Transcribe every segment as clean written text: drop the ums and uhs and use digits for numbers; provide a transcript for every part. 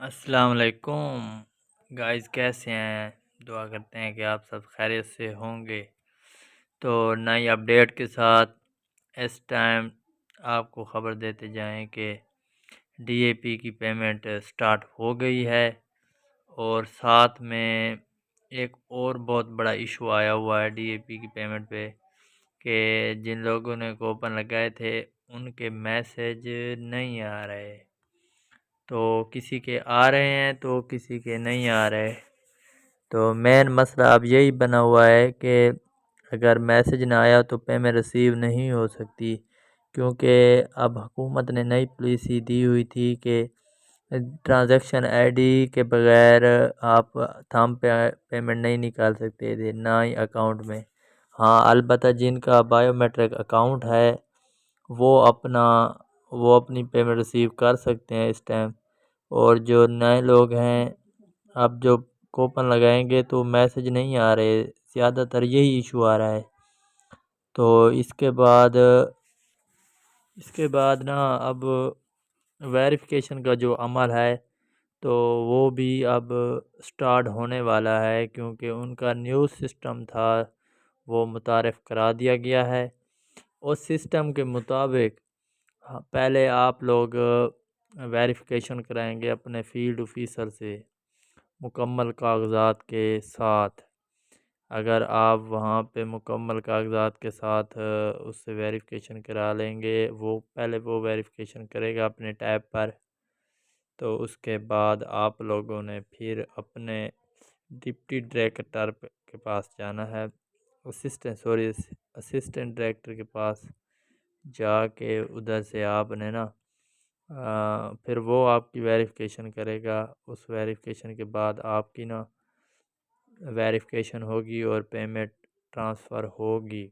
السلام علیکم گائز، کیسے ہیں؟ دعا کرتے ہیں کہ آپ سب خیریت سے ہوں گے۔ تو نئی اپڈیٹ کے ساتھ اس ٹائم آپ کو خبر دیتے جائیں کہ ڈی اے پی کی پیمنٹ سٹارٹ ہو گئی ہے، اور ساتھ میں ایک اور بہت بڑا ایشو آیا ہوا ہے ڈی اے پی کی پیمنٹ پہ کہ جن لوگوں نے کوپن لگائے تھے ان کے میسج نہیں آ رہے، تو کسی کے آ رہے ہیں تو کسی کے نہیں آ رہے۔ تو مین مسئلہ اب یہی بنا ہوا ہے کہ اگر میسج نہ آیا تو پیمنٹ ریسیو نہیں ہو سکتی، کیونکہ اب حکومت نے نئی پالیسی دی ہوئی تھی کہ ٹرانزیکشن آئی ڈی کے بغیر آپ تھام پہ پیمنٹ نہیں نکال سکتے تھے، نہ ہی اکاؤنٹ میں۔ ہاں، البتہ جن کا بائیو میٹرک اکاؤنٹ ہے وہ اپنی پیمنٹ ریسیو کر سکتے ہیں اس ٹائم، اور جو نئے لوگ ہیں اب جو کوپن لگائیں گے تو میسج نہیں آ رہے، زیادہ تر یہی ایشو آ رہا ہے۔ تو اس کے بعد نا اب ویریفیکیشن کا جو عمل ہے تو وہ بھی اب سٹارٹ ہونے والا ہے، کیونکہ ان کا نیو سسٹم تھا وہ متعارف کرا دیا گیا ہے۔ اس سسٹم کے مطابق پہلے آپ لوگ ویریفیکیشن کرائیں گے اپنے فیلڈ آفیسر سے مکمل کاغذات کے ساتھ۔ اگر آپ وہاں پہ مکمل کاغذات کے ساتھ اس سے ویریفیکیشن کرا لیں گے، پہلے وہ ویریفیکیشن کرے گا اپنے ٹیب پر، تو اس کے بعد آپ لوگوں نے پھر اپنے ڈپٹی ڈائریکٹر کے پاس جانا ہے، اسسٹنٹ ڈائریکٹر کے پاس جا کے ادھر سے آپ نے نا پھر وہ آپ کی ویریفیکیشن کرے گا۔ اس ویریفیکیشن کے بعد آپ کی نا ویریفیکیشن ہوگی اور پیمنٹ ٹرانسفر ہوگی۔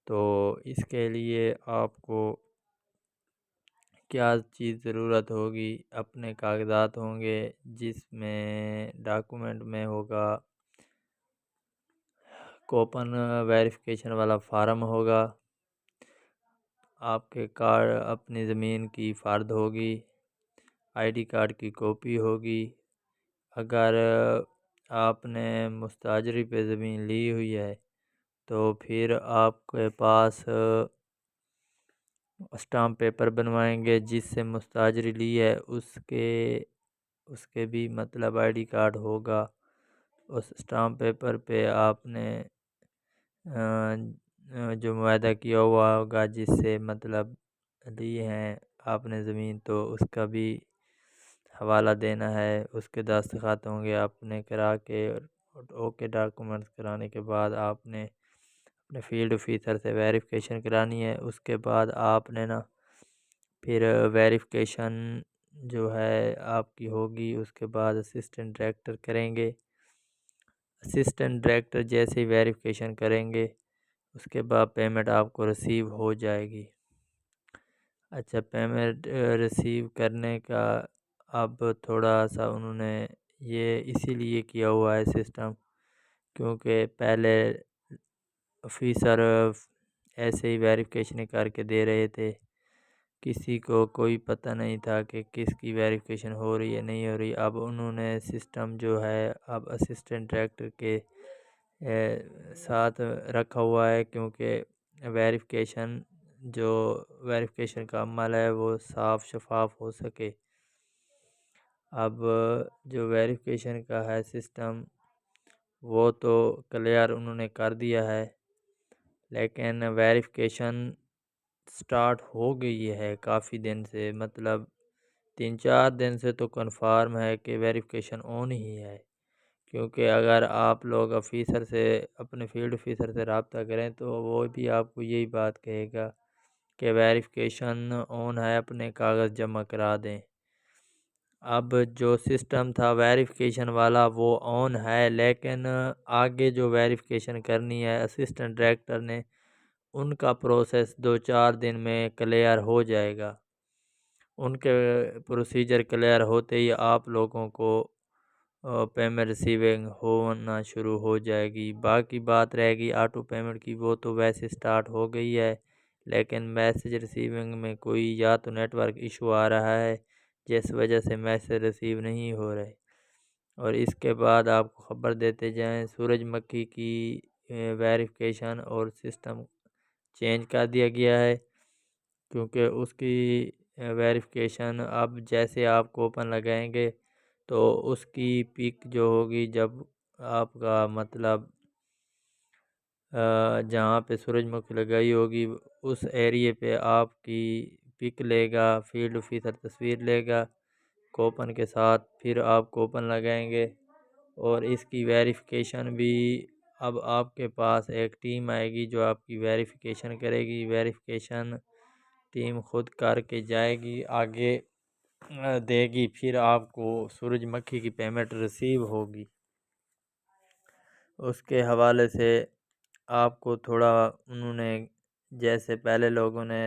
تو اس کے لیے آپ کو کیا چیز ضرورت ہوگی؟ اپنے کاغذات ہوں گے، جس میں ڈاکومنٹ میں ہوگا کوپن ویریفیکیشن والا فارم ہوگا، آپ کے کارڈ، اپنی زمین کی فرد ہوگی، آئی ڈی کارڈ کی کاپی ہوگی۔ اگر آپ نے مستاجری پہ زمین لی ہوئی ہے تو پھر آپ کے پاس اسٹامپ پیپر بنوائیں گے، جس سے مستاجری لی ہے اس کے بھی مطلب آئی ڈی کارڈ ہوگا۔ اس اسٹامپ پیپر پہ آپ نے جو معاہدہ کیا ہوا ہوگا، جس سے مطلب لی ہیں آپ نے زمین، تو اس کا بھی حوالہ دینا ہے، اس کے دستخط ہوں گے آپ نے کرا کے۔ اوکے ڈاکومنٹس کرانے کے بعد آپ نے اپنے فیلڈ آفیسر سے ویریفیکیشن کرانی ہے۔ اس کے بعد آپ نے نا پھر ویریفیکیشن جو ہے آپ کی ہوگی، اس کے بعد اسسٹنٹ ڈائریکٹر کریں گے۔ اسسٹنٹ ڈائریکٹر جیسے ہی ویریفیکیشن کریں گے، اس کے بعد پیمنٹ آپ کو ریسیو ہو جائے گی۔ اچھا، پیمنٹ ریسیو کرنے کا اب تھوڑا سا انہوں نے یہ اسی لیے کیا ہوا ہے سسٹم، کیونکہ پہلے آفیسر ایسے ہی ویریفیکیشن کر کے دے رہے تھے، کسی کو کوئی پتہ نہیں تھا کہ کس کی ویریفیکیشن ہو رہی ہے نہیں ہو رہی۔ اب انہوں نے سسٹم جو ہے اب اسسٹنٹ ڈائریکٹر کے ساتھ رکھا ہوا ہے، کیونکہ ویریفیکیشن کا عمل ہے وہ صاف شفاف ہو سکے۔ اب جو ویریفیکیشن کا ہے سسٹم وہ تو کلیئر انہوں نے کر دیا ہے، لیکن ویریفیکیشن سٹارٹ ہو گئی ہے کافی دن سے، مطلب 3-4 دن سے تو کنفرم ہے کہ ویریفیکیشن آن ہی ہے۔ کیونکہ اگر آپ لوگ اپنے فیلڈ آفیسر سے رابطہ کریں تو وہ بھی آپ کو یہی بات کہے گا کہ ویریفیکیشن آن ہے، اپنے کاغذ جمع کرا دیں۔ اب جو سسٹم تھا ویریفیکیشن والا وہ آن ہے، لیکن آگے جو ویریفیکیشن کرنی ہے اسسٹنٹ ڈائریکٹر نے، ان کا پروسیس 2-4 دن میں کلیئر ہو جائے گا۔ ان کے پروسیجر کلیئر ہوتے ہی آپ لوگوں کو پیمنٹ ریسیونگ ہونا شروع ہو جائے گی۔ باقی بات رہے گی آٹو پیمنٹ کی، وہ تو ویسے سٹارٹ ہو گئی ہے، لیکن میسج ریسیونگ میں کوئی یا تو نیٹ ورک ایشو آ رہا ہے جس وجہ سے میسج ریسیو نہیں ہو رہے۔ اور اس کے بعد آپ کو خبر دیتے جائیں، سورج مکھی کی ویریفیکیشن اور سسٹم چینج کر دیا گیا ہے، کیونکہ اس کی ویریفیکیشن اب جیسے آپ کوپن لگائیں گے تو اس کی پک جو ہوگی، جب آپ کا مطلب جہاں پہ سورج مکھی لگائی ہوگی اس ایریے پہ آپ کی پک لے گا، فیلڈ آفیسر تصویر لے گا کوپن کے ساتھ، پھر آپ کوپن لگائیں گے اور اس کی ویریفیکیشن بھی اب آپ کے پاس ایک ٹیم آئے گی جو آپ کی ویریفیکیشن کرے گی۔ ویریفیکیشن ٹیم خود کر کے جائے گی، آگے دے گی، پھر آپ کو سورج مکھی کی پیمنٹ ریسیو ہوگی۔ اس کے حوالے سے آپ کو تھوڑا انہوں نے، جیسے پہلے لوگوں نے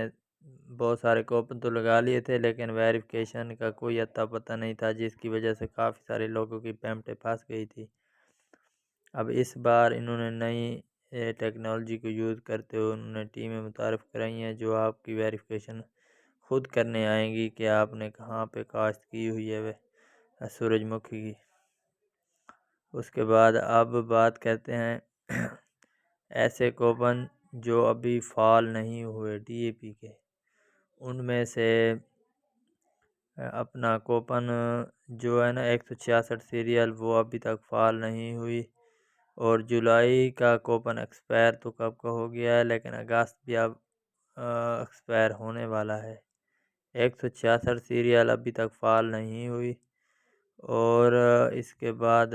بہت سارے کوپن تو لگا لیے تھے لیکن ویریفیکیشن کا کوئی اتا پتہ نہیں تھا، جس کی وجہ سے کافی سارے لوگوں کی پیمنٹیں پھنس گئی تھی۔ اب اس بار انہوں نے نئی ٹیکنالوجی کو یوز کرتے ہوئے انہوں نے ٹیمیں متعارف کرائی ہیں جو آپ کی ویریفیکیشن خود کرنے آئیں گی کہ آپ نے کہاں پہ کاشت کی ہوئی ہے سورج مکھی کی۔ اس کے بعد اب بات کرتے ہیں ایسے کوپن جو ابھی فال نہیں ہوئے ڈی اے پی کے، ان میں سے اپنا کوپن جو ہے نا 166 سیریل وہ ابھی تک فال نہیں ہوئی، اور جولائی کا کوپن ایکسپائر تو کب کا ہو گیا ہے، لیکن اگست بھی اب ایکسپائر ہونے والا ہے۔ 166 سیریل ابھی تک فال نہیں ہوئی، اور اس کے بعد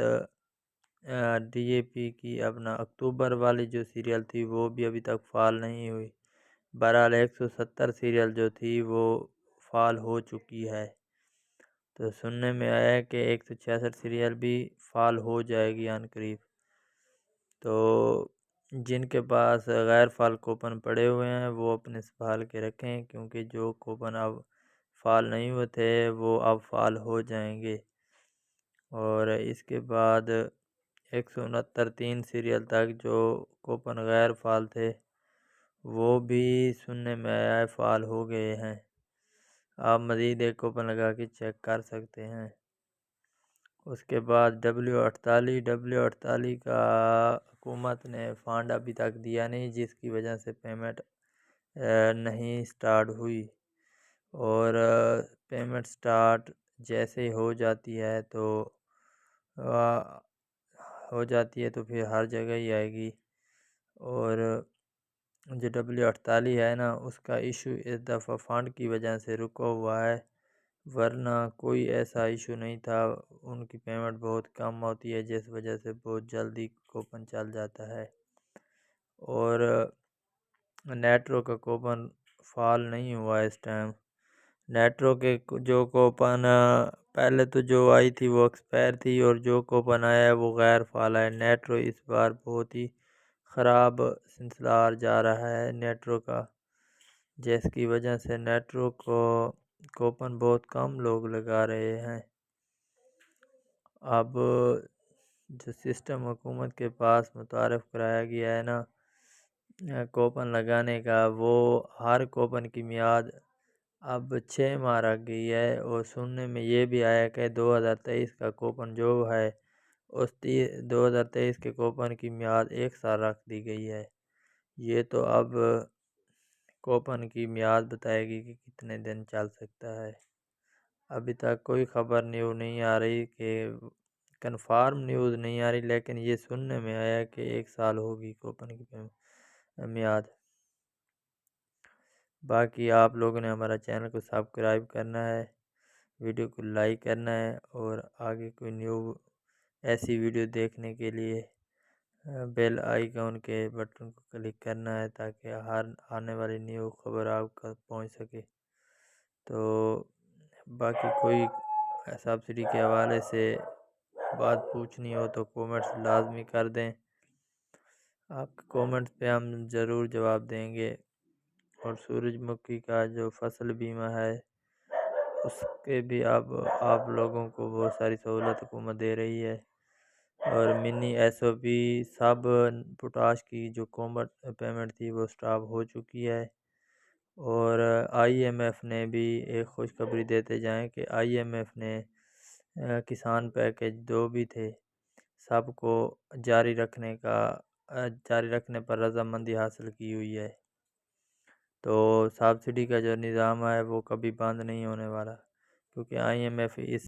ڈی اے پی کی اپنا اکتوبر والی جو سیریل تھی وہ بھی ابھی تک فال نہیں ہوئی۔ بہرحال 170 سیریل جو تھی وہ فال ہو چکی ہے، تو سننے میں آیا ہے کہ 166 سیریل بھی فال ہو جائے گی عن قریب۔ تو جن کے پاس غیر فال کوپن پڑے ہوئے ہیں وہ اپنے سنبھال کے رکھیں، کیونکہ جو کوپن اب فال نہیں ہوئے تھے وہ اب فال ہو جائیں گے۔ اور اس کے بعد 169 سیریل تک جو کوپن غیر فال تھے وہ بھی سننے میں آیا ہے فال ہو گئے ہیں۔ آپ مزید ایک کوپن لگا کے چیک کر سکتے ہیں۔ اس کے بعد W48 کا حکومت نے فنڈ ابھی تک دیا نہیں، جس کی وجہ سے پیمنٹ نہیں سٹارٹ ہوئی، اور پیمنٹ سٹارٹ جیسے ہی ہو جاتی ہے تو پھر ہر جگہ ہی آئے گی۔ اور جو W48 ہے نا اس کا ایشو اس دفعہ فنڈ کی وجہ سے رکا ہوا ہے، ورنہ کوئی ایسا ایشو نہیں تھا، ان کی پیمنٹ بہت کم ہوتی ہے جس وجہ سے بہت جلدی کوپن چل جاتا ہے۔ اور نیٹرو کا کوپن فال نہیں ہوا اس ٹائم۔ نیٹرو کے جو کوپن پہلے تو جو آئی تھی وہ ایکسپائر تھی، اور جو کوپن آیا ہے وہ غیر فعال ہے۔ نیٹرو اس بار بہت ہی خراب سلسلہ جا رہا ہے نیٹرو کا، جس کی وجہ سے نیٹرو کو کوپن بہت کم لوگ لگا رہے ہیں۔ اب جو سسٹم حکومت کے پاس متعارف کرایا گیا ہے نا کوپن لگانے کا، وہ ہر کوپن کی میعاد اب 6 ماہ رکھ گئی ہے، اور سننے میں یہ بھی آیا کہ 2023 کا کوپن جو ہے اس 2023 کے کوپن کی میعاد 1 سال رکھ دی گئی ہے۔ یہ تو اب کوپن کی میعاد بتائے گی کہ کتنے دن چل سکتا ہے۔ ابھی تک کوئی خبر نیوز نہیں آ رہی، کہ کنفارم نیوز نہیں آ رہی، لیکن یہ سننے میں آیا کہ 1 سال ہوگی کوپن کی میعاد۔ باقی آپ لوگوں نے ہمارا چینل کو سبسکرائب کرنا ہے، ویڈیو کو لائک کرنا ہے، اور آگے کوئی نیو ایسی ویڈیو دیکھنے کے لیے بیل آئیکن کے بٹن کو کلک کرنا ہے تاکہ ہر آنے والی نیو خبر آپ کا پہنچ سکے۔ تو باقی کوئی سبسڈی کے حوالے سے بات پوچھنی ہو تو کومنٹس لازمی کر دیں، آپ کے کومنٹس پہ ہم ضرور جواب دیں گے۔ اور سورج مکھی کا جو فصل بیمہ ہے اس کے بھی اب آپ لوگوں کو بہت ساری سہولت حکومت دے رہی ہے، اور منی ایس او پی سب پوٹاش کی جو پیمنٹ تھی وہ سٹاپ ہو چکی ہے۔ اور آئی ایم ایف نے بھی ایک خوشخبری دیتے جائیں کہ آئی ایم ایف نے کسان پیکج جو بھی تھے سب کو جاری رکھنے پر رضامندی حاصل کی ہوئی ہے۔ تو سبسڈی کا جو نظام ہے وہ کبھی بند نہیں ہونے والا، کیونکہ آئی ایم ایف اس